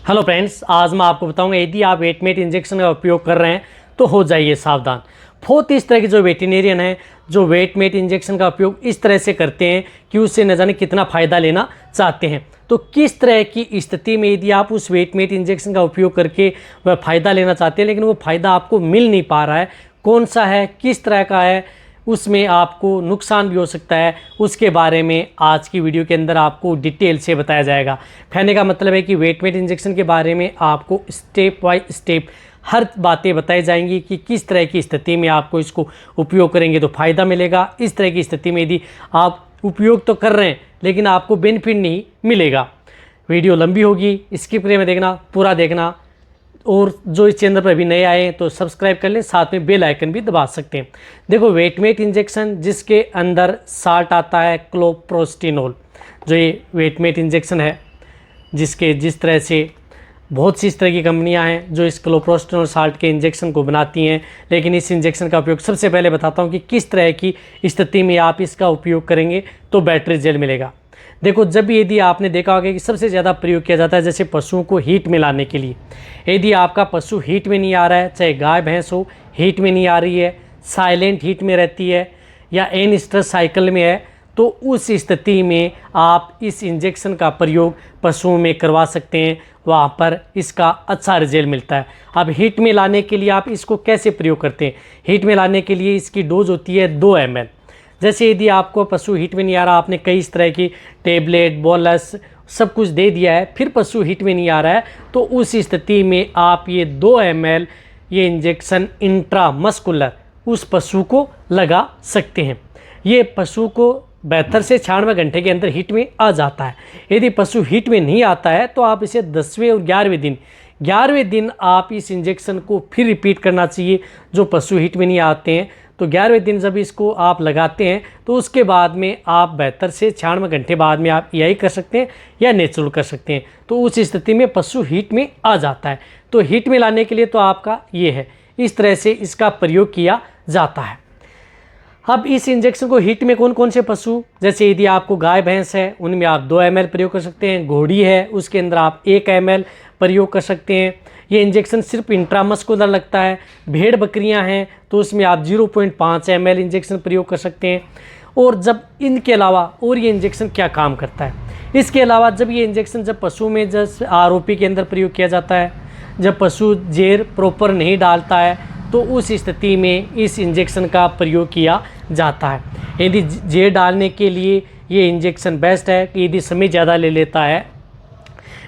Hello friends, आज मैं आपको बताऊंगा यदि आप वेटमेट इंजेक्शन का उपयोग कर रहे हैं तो हो जाइए सावधान। बहुत इस तरह के जो वेटेरियन हैं जो वेटमेट इंजेक्शन का उपयोग इस तरह से करते हैं कि उससे न जाने कितना फ़ायदा लेना चाहते हैं। तो किस तरह की स्थिति में यदि आप उस वेटमेट इंजेक्शन का उपयोग करके वह फ़ायदा लेना चाहते हैं लेकिन वो फ़ायदा आपको मिल नहीं पा रहा है, कौन सा है, किस तरह का है, उसमें आपको नुकसान भी हो सकता है, उसके बारे में आज की वीडियो के अंदर आपको डिटेल से बताया जाएगा। कहने का मतलब है कि वेटमेट इंजेक्शन के बारे में आपको स्टेप बाय स्टेप हर बातें बताई जाएंगी कि किस तरह की स्थिति में आपको इसको उपयोग करेंगे तो फ़ायदा मिलेगा, इस तरह की स्थिति में यदि आप उपयोग तो कर रहे हैं लेकिन आपको बेनिफिट नहीं मिलेगा। वीडियो लंबी होगी, स्किप करके देखना, पूरा देखना। और जो इस चैनल पर अभी नए आए हैं तो सब्सक्राइब कर लें, साथ में बेल आइकन भी दबा सकते हैं। देखो, वेटमेट इंजेक्शन जिसके अंदर साल्ट आता है क्लोप्रोस्टिनोल, जो ये वेटमेट इंजेक्शन है जिस तरह से बहुत सी इस तरह की कंपनियां हैं जो इस क्लोप्रोस्टिनोल साल्ट के इंजेक्शन को बनाती हैं, लेकिन इस इंजेक्शन का उपयोग सबसे पहले बताता हूँ कि किस तरह की स्थिति में आप इसका उपयोग करेंगे तो बेटर रिजल्ट मिलेगा। देखो, जब भी यदि आपने देखा होगा कि सबसे ज़्यादा प्रयोग किया जाता है जैसे पशुओं को हीट में लाने के लिए। यदि आपका पशु हीट में नहीं आ रहा है, चाहे गाय भैंस हो, हीट में नहीं आ रही है, साइलेंट हीट में रहती है या एन स्ट्रेस साइकिल में है, तो उस स्थिति में आप इस इंजेक्शन का प्रयोग पशुओं में करवा सकते हैं, वहाँ पर इसका अच्छा रिजल्ट मिलता है। अब हीट में लाने के लिए आप इसको कैसे प्रयोग करते हैं? हीट में लाने के लिए इसकी डोज होती है 2 ml। जैसे यदि आपको पशु हीट में नहीं आ रहा, आपने कई इस तरह की टेबलेट, बोलस सब कुछ दे दिया है, फिर पशु हीट में नहीं आ रहा है, तो उस स्थिति में आप ये 2 ml ये इंजेक्शन इंट्रामस्कुलर उस पशु को लगा सकते हैं। ये पशु को 72 से 96 घंटे के अंदर हीट में आ जाता है। यदि पशु हीट में नहीं आता है तो आप इसे 10वें और 11वें दिन आप इस इंजेक्शन को फिर रिपीट करना चाहिए। जो पशु हीट में नहीं आते हैं तो 11वें दिन जब इसको आप लगाते हैं तो उसके बाद में आप 72 से 96 घंटे बाद में आप यही कर सकते हैं या नेचुरल कर सकते हैं। तो उस स्थिति में पशु हीट में आ जाता है। तो हीट में लाने के लिए तो आपका ये है, इस तरह से इसका प्रयोग किया जाता है। अब इस इंजेक्शन को हीट में कौन कौन से पशु, जैसे यदि आपको गाय भैंस है उनमें आप 2 ml प्रयोग कर सकते हैं, घोड़ी है उसके अंदर आप 1 ml प्रयोग कर सकते हैं। ये इंजेक्शन सिर्फ इंट्रामस्कुलर लगता है। भेड़ बकरियां हैं तो उसमें आप 0.5 ml इंजेक्शन प्रयोग कर सकते हैं। और जब इनके अलावा और ये इंजेक्शन क्या काम करता है, इसके अलावा जब ये इंजेक्शन जब पशु में जब आरओपी के अंदर प्रयोग किया जाता है, जब पशु जेर प्रॉपर नहीं डालता है तो उस स्थिति में इस इंजेक्शन का प्रयोग किया जाता है। यदि जेर डालने के लिए ये इंजेक्शन बेस्ट है कि यदि समय ज़्यादा ले लेता है,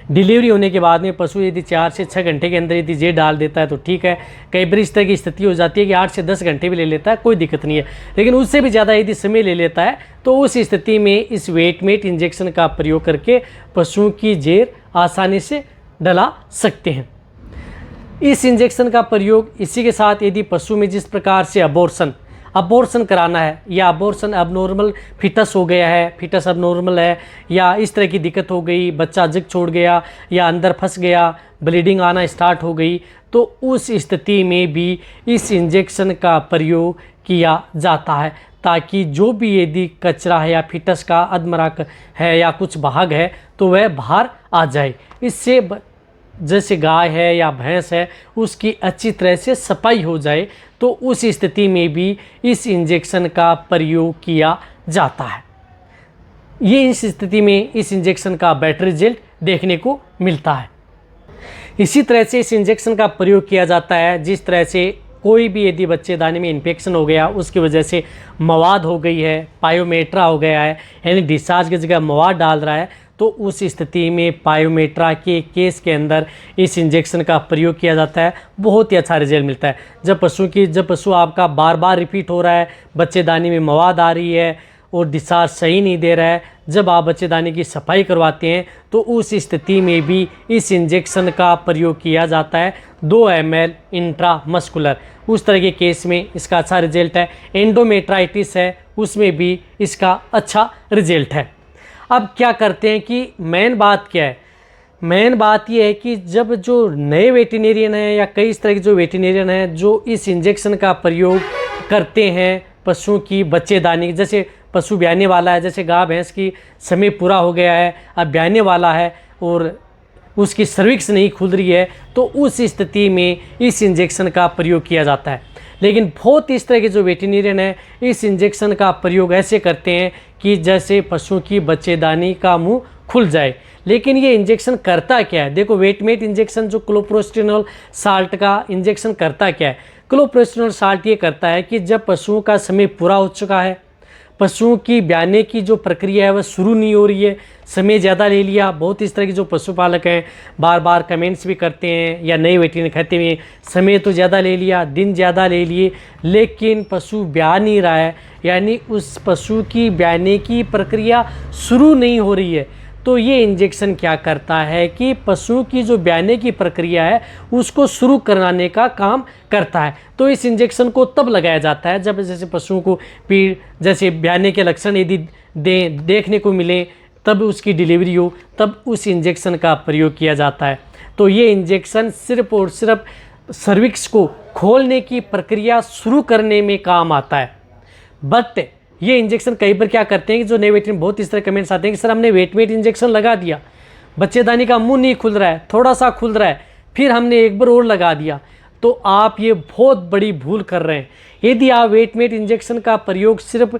डिलीवरी होने के बाद में पशु यदि 4 से 6 घंटे के अंदर यदि जेर डाल देता है तो ठीक है। कई बार इस तरह की स्थिति हो जाती है कि 8 से 10 घंटे भी ले लेता है, कोई दिक्कत नहीं है, लेकिन उससे भी ज़्यादा यदि समय ले लेता है तो उस स्थिति में इस वेटमेट इंजेक्शन का प्रयोग करके पशुओं की जेर आसानी से डला सकते हैं। इस इंजेक्शन का प्रयोग इसी के साथ यदि पशु में जिस प्रकार से अबॉर्शन कराना है या अबॉर्शन अबनॉर्मल फिटस हो गया है, फिटस अबनॉर्मल है या इस तरह की दिक्कत हो गई, बच्चा जग छोड़ गया या अंदर फंस गया, ब्लीडिंग आना स्टार्ट हो गई, तो उस स्थिति में भी इस इंजेक्शन का प्रयोग किया जाता है ताकि जो भी यदि कचरा है या फिटस का अधमरा है या कुछ भाग है तो वह बाहर आ जाए। इससे जैसे गाय है या भैंस है उसकी अच्छी तरह से सफाई हो जाए, तो उस स्थिति में भी इस इंजेक्शन का प्रयोग किया जाता है। ये इस स्थिति में इस इंजेक्शन का बेटर रिजल्ट देखने को मिलता है। इसी तरह से इस इंजेक्शन का प्रयोग किया जाता है जिस तरह से कोई भी यदि बच्चेदानी में इन्फेक्शन हो गया, उसकी वजह से मवाद हो गई है, पायोमेट्रा हो गया है, यानी डिस्चार्ज की जगह मवाद डाल रहा है, तो उस स्थिति में पायोमेट्रा के केस के अंदर इस इंजेक्शन का प्रयोग किया जाता है। बहुत ही अच्छा रिजल्ट मिलता है। जब पशु आपका बार बार रिपीट हो रहा है, बच्चेदानी में मवाद आ रही है और डिस्चार्ज सही नहीं दे रहा है, जब आप बच्चेदानी की सफाई करवाते हैं तो उस स्थिति में भी इस इंजेक्शन का प्रयोग किया जाता है 2 ml इंट्रामस्कुलर। उस तरह के केस में इसका अच्छा रिजल्ट है। एंडोमेट्राइटिस है उसमें भी इसका अच्छा रिजल्ट है। अब क्या करते हैं कि मेन बात क्या है, मेन बात यह है कि जब जो नए वेटेरियन हैं या कई इस तरह के जो वेटेरियन हैं जो इस इंजेक्शन का प्रयोग करते हैं पशुओं की बच्चेदानी, जैसे पशु ब्याने वाला है, जैसे गाय भैंस की समय पूरा हो गया है, अब ब्याने वाला है और उसकी सर्विक्स नहीं खुल रही है, तो उस स्थिति में इस इंजेक्शन का प्रयोग किया जाता है। लेकिन बहुत इस तरह के जो वेटरनरियन है इस इंजेक्शन का प्रयोग ऐसे करते हैं कि जैसे पशुओं की बच्चेदानी का मुंह खुल जाए। लेकिन ये इंजेक्शन करता क्या है? देखो, वेटमेट इंजेक्शन जो क्लोप्रोस्टिनोल साल्ट का इंजेक्शन करता क्या है? क्लोप्रोस्टिनोल साल्ट ये करता है कि जब पशुओं का समय पूरा हो चुका है, पशुओं की ब्याने की जो प्रक्रिया है वह शुरू नहीं हो रही है, समय ज़्यादा ले लिया। बहुत इस तरह के जो पशुपालक हैं बार बार कमेंट्स भी करते हैं या नए वेटरनरी कहते हुए समय तो ज़्यादा ले लिया, दिन ज़्यादा ले लिए, लेकिन पशु ब्याह नहीं रहा है, यानी उस पशु की ब्याने की प्रक्रिया शुरू नहीं हो रही है। तो ये इंजेक्शन क्या करता है कि पशु की जो ब्याने की प्रक्रिया है उसको शुरू कराने का काम करता है। तो इस इंजेक्शन को तब लगाया जाता है जब जैसे पशुओं को पीड़ जैसे ब्याने के लक्षण यदि देखने को मिले, तब उसकी डिलीवरी हो, तब उस इंजेक्शन का प्रयोग किया जाता है। तो ये इंजेक्शन सिर्फ और सिर्फ सर्विक्स को खोलने की प्रक्रिया शुरू करने में काम आता है। बट ये इंजेक्शन कई बार क्या करते हैं कि जो नए वेटरनरी बहुत इस तरह कमेंट्स आते हैं कि सर हमने वेटमेट इंजेक्शन लगा दिया, बच्चेदानी का मुंह नहीं खुल रहा है, थोड़ा सा खुल रहा है, फिर हमने एक बार और लगा दिया। तो आप ये बहुत बड़ी भूल कर रहे हैं। यदि आप वेटमेट इंजेक्शन का प्रयोग सिर्फ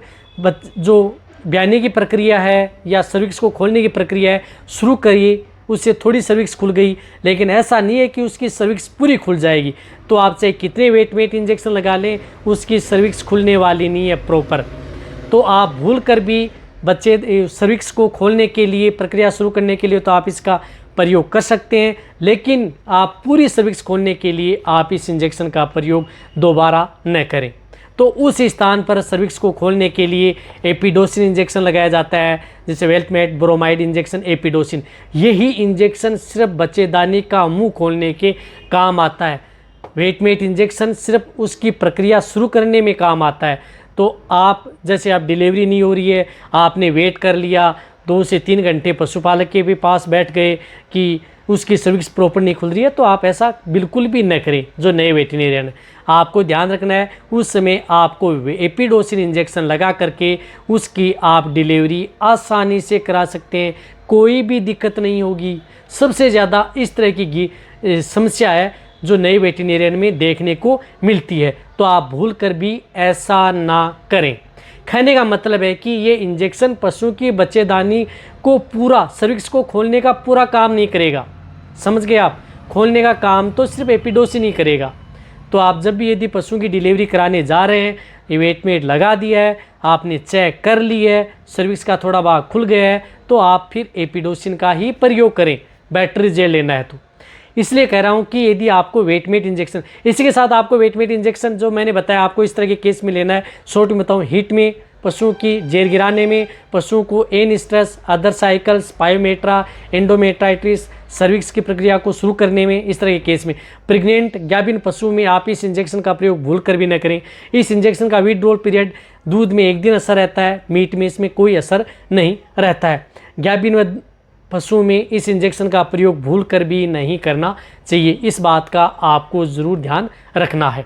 जो ब्याने की प्रक्रिया है या सर्विक्स को खोलने की प्रक्रिया है शुरू करिए, उससे थोड़ी सर्विक्स खुल गई, लेकिन ऐसा नहीं है कि उसकी सर्विक्स पूरी खुल जाएगी। तो आप चाहे कितने वेटमेट इंजेक्शन लगा लें, उसकी सर्विक्स खुलने वाली नहीं है प्रॉपर। तो आप भूल कर भी बच्चे सर्विक्स को खोलने के लिए प्रक्रिया शुरू करने के लिए तो आप इसका प्रयोग कर सकते हैं, लेकिन आप पूरी सर्विक्स खोलने के लिए आप इस इंजेक्शन का प्रयोग दोबारा न करें। तो उस स्थान पर सर्विक्स को खोलने के लिए एपिडोसिन इंजेक्शन लगाया जाता है, जैसे वेल्थमेट ब्रोमाइड इंजेक्शन, एपिडोसिन। यही इंजेक्शन सिर्फ बच्चेदानी का मुंह खोलने के काम आता है। वेटमेट इंजेक्शन सिर्फ उसकी प्रक्रिया शुरू करने में काम आता है। तो आप जैसे आप डिलीवरी नहीं हो रही है, आपने वेट कर लिया, 2 से 3 घंटे पशुपालक के भी पास बैठ गए कि उसकी सर्विक्स प्रॉपर नहीं खुल रही है, तो आप ऐसा बिल्कुल भी न करें। जो नए वेटरनरियन आपको ध्यान रखना है, उस समय आपको एपिडोसिन इंजेक्शन लगा करके उसकी आप डिलीवरी आसानी से करा सकते हैं, कोई भी दिक्कत नहीं होगी। सबसे ज़्यादा इस तरह की समस्या है जो नए वेटरनरियन में देखने को मिलती है, तो आप भूल कर भी ऐसा ना करें। कहने का मतलब है कि ये इंजेक्शन पशु की बच्चेदानी को पूरा सर्विक्स को खोलने का पूरा काम नहीं करेगा, समझ गए आप? खोलने का काम तो सिर्फ एपिडोसिन ही करेगा। तो आप जब भी यदि पशु की डिलीवरी कराने जा रहे हैं, ये वेटमेट लगा दिया है, आपने चेक कर ली है, सर्विक्स का थोड़ा भाग खुल गया है, तो आप फिर एपिडोसिन का ही प्रयोग करें, बैटरी जेल लेना है तो। इसलिए कह रहा हूँ कि यदि आपको वेटमेट इंजेक्शन, इसी के साथ आपको वेटमेट इंजेक्शन जो मैंने बताया आपको इस तरह के केस में लेना है। शॉर्ट में बताऊँ, हीट में, पशुओं की जेर गिराने में, पशुओं को anestrus, other cycles, pyometra, endometritis, cervix की प्रक्रिया को शुरू करने में, इस तरह के केस में। प्रेग्नेंट गाभिन पशु में आप इस इंजेक्शन का प्रयोग भूल कर भी न करें। इस इंजेक्शन का विथड्रॉल पीरियड दूध में 1 दिन असर रहता है, मीट में इसमें कोई असर नहीं रहता है। गाभिन व पशुओं में इस इंजेक्शन का प्रयोग भूल कर भी नहीं करना चाहिए, इस बात का आपको ज़रूर ध्यान रखना है।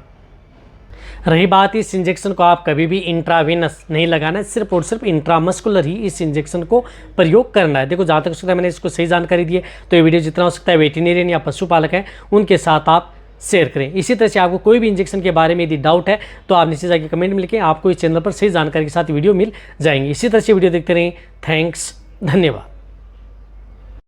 रही बात, इस इंजेक्शन को आप कभी भी इंट्रावेनस नहीं लगाना है, सिर्फ और सिर्फ इंट्रामस्कुलर ही इस इंजेक्शन को प्रयोग करना है। देखो, जहाँ तक हो सकता है मैंने इसको सही जानकारी दी है, तो ये वीडियो जितना हो सकता है वेटरनरियन या पशुपालक हैं उनके साथ आप शेयर करें। इसी तरह से आपको कोई भी इंजेक्शन के बारे में यदि डाउट है तो आप नीचे जाके कमेंट में लिखें, आपको इस चैनल पर सही जानकारी के साथ वीडियो मिल जाएंगी। इसी तरह से वीडियो देखते रहें। थैंक्स, धन्यवाद।